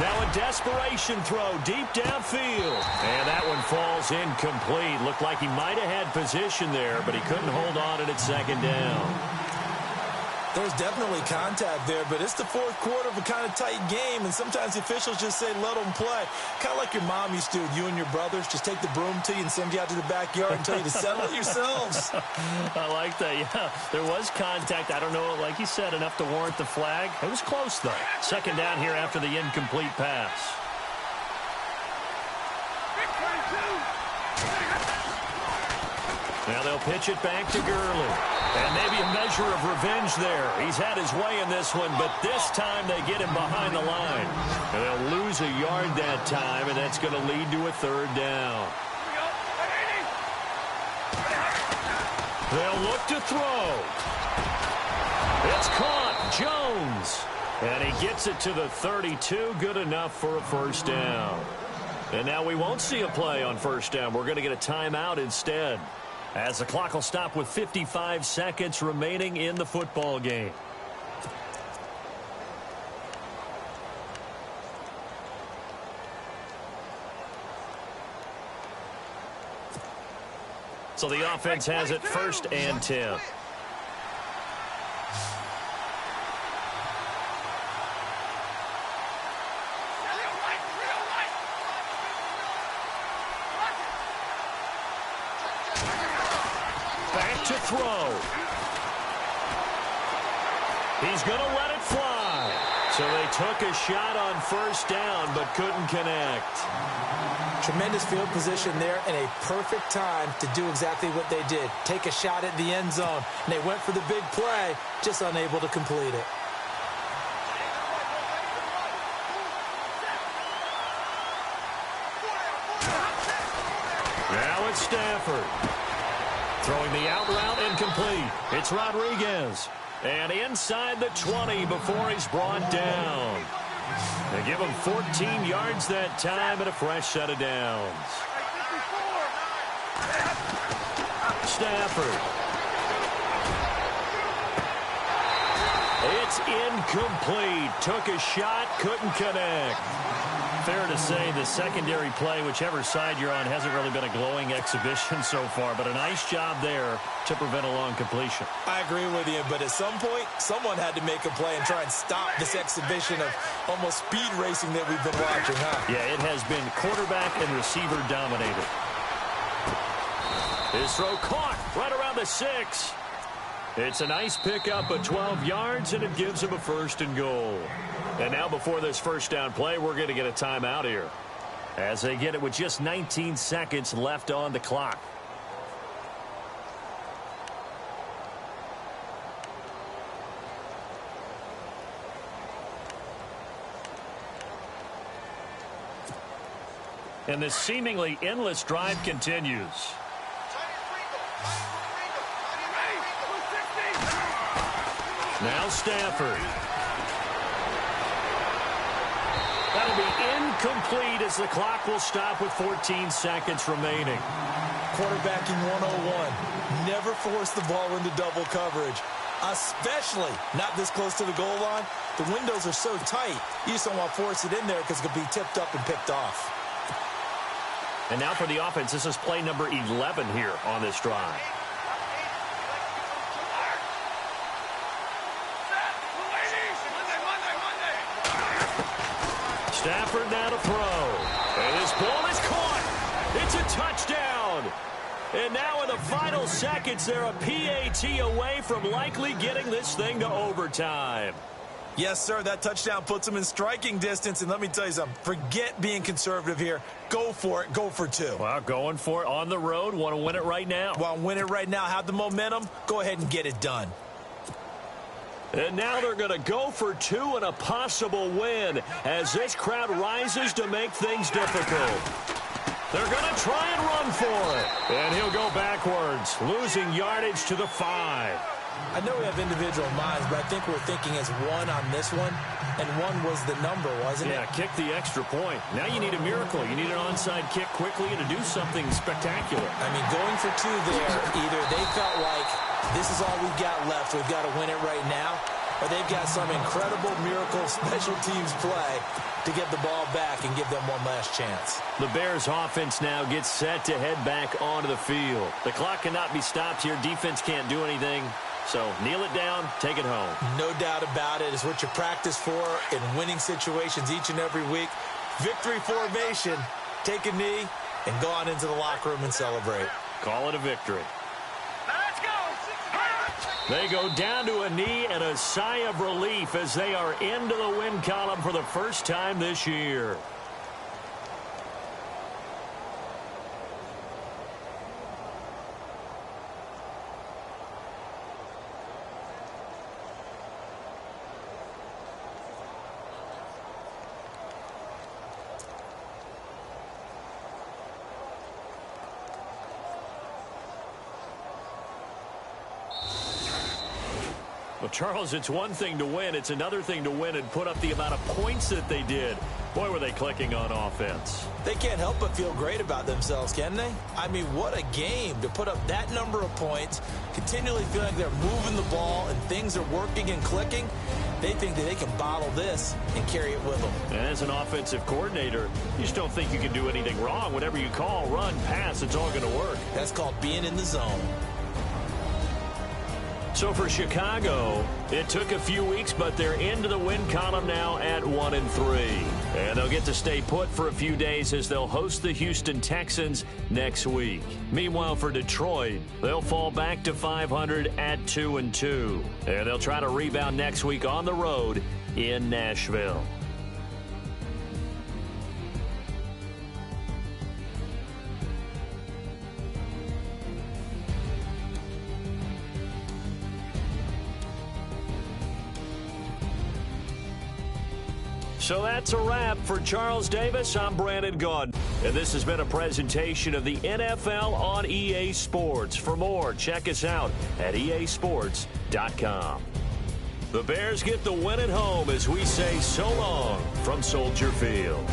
Now a desperation throw deep downfield. And that one falls incomplete. Looked like he might have had position there, but he couldn't hold on it at 2nd down. There's definitely contact there, but it's the 4th quarter of a kind of tight game, and sometimes the officials just say, let them play. Kind of like your mom used to with you and your brothers. Just take the broom to you and send you out to the backyard and tell you to settle it yourselves. I like that, yeah. There was contact. I don't know, like you said, enough to warrant the flag. It was close, though. 2nd down here after the incomplete pass. Now they'll pitch it back to Gurley. And maybe a measure of revenge there. He's had his way in this one, but this time they get him behind the line. And they'll lose a yard that time, and that's going to lead to a 3rd down. They'll look to throw. It's caught. Jones. And he gets it to the 32. Good enough for a 1st down. And now we won't see a play on 1st down. We're going to get a timeout instead, as the clock will stop with 55 seconds remaining in the football game. So the offense has it 1st and 10. to throw. He's going to let it fly. So they took a shot on first down but couldn't connect. Tremendous field position there and a perfect time to do exactly what they did. Take a shot at the end zone. And they went for the big play, just unable to complete it. Now it's Stafford. Throwing the out route incomplete. It's Rodriguez. And inside the 20 before he's brought down. They give him 14 yards that time and a fresh set of downs. Stafford. It's incomplete. Took a shot, couldn't connect. Fair to say the secondary play, whichever side you're on, hasn't really been a glowing exhibition so far, but a nice job there to prevent a long completion. I agree with you, but at some point, someone had to make a play and try and stop this exhibition of almost speed racing that we've been watching, huh? Yeah, it has been quarterback and receiver dominated. His throw caught right around the 6. It's a nice pickup of 12 yards, and it gives him a 1st and goal. And now before this first down play, we're going to get a timeout here as they get it with just 19 seconds left on the clock. And this seemingly endless drive continues. Now Stafford. That'll be incomplete as the clock will stop with 14 seconds remaining. Quarterbacking 101. Never force the ball into double coverage, especially not this close to the goal line. The windows are so tight, you just don't want to force it in there because it could be tipped up and picked off. And now for the offense, this is play number 11 here on this drive. Stafford now to throw. And his ball is caught. It's a touchdown. And now in the final seconds, they're a PAT away from likely getting this thing to overtime. Yes, sir, that touchdown puts them in striking distance. And let me tell you something, forget being conservative here. Go for it. Go for 2. Well, going for it on the road. Want to win it right now. Want to win it right now. Have the momentum. Go ahead and get it done. And now they're going to go for 2 and a possible win as this crowd rises to make things difficult. They're going to try and run for it. And he'll go backwards, losing yardage to the 5. I know we have individual minds, but I think we're thinking as 1 on this one, and 1 was the number, wasn't it? Yeah, kick the extra point. Now you need a miracle. You need an onside kick quickly to do something spectacular. I mean, going for 2 there, either they felt like this is all we've got left, we've got to win it right now, or they've got some incredible miracle special teams play to get the ball back and give them one last chance. The Bears offense now gets set to head back onto the field. The clock cannot be stopped here. Defense can't do anything. So kneel it down, take it home. No doubt about it. It's what you practice for in winning situations each and every week. Victory formation. Take a knee and go on into the locker room and celebrate. Call it a victory. Let's go! They go down to a knee and a sigh of relief as they are into the win column for the first time this year. Well, Charles, it's one thing to win. It's another thing to win and put up the amount of points that they did. Boy, were they clicking on offense. They can't help but feel great about themselves, can they? I mean, what a game to put up that number of points, continually feeling like they're moving the ball and things are working and clicking. They think that they can bottle this and carry it with them. And as an offensive coordinator, you just don't think you can do anything wrong. Whatever you call, run, pass, it's all going to work. That's called being in the zone. So for Chicago, it took a few weeks, but they're into the win column now at 1-3. And they'll get to stay put for a few days as they'll host the Houston Texans next week. Meanwhile, for Detroit, they'll fall back to 500 at 2-2. And they'll try to rebound next week on the road in Nashville. So that's a wrap. For Charles Davis, I'm Brandon Gaudin. And this has been a presentation of the NFL on EA Sports. For more, check us out at easports.com. The Bears get the win at home as we say so long from Soldier Field.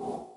Bye.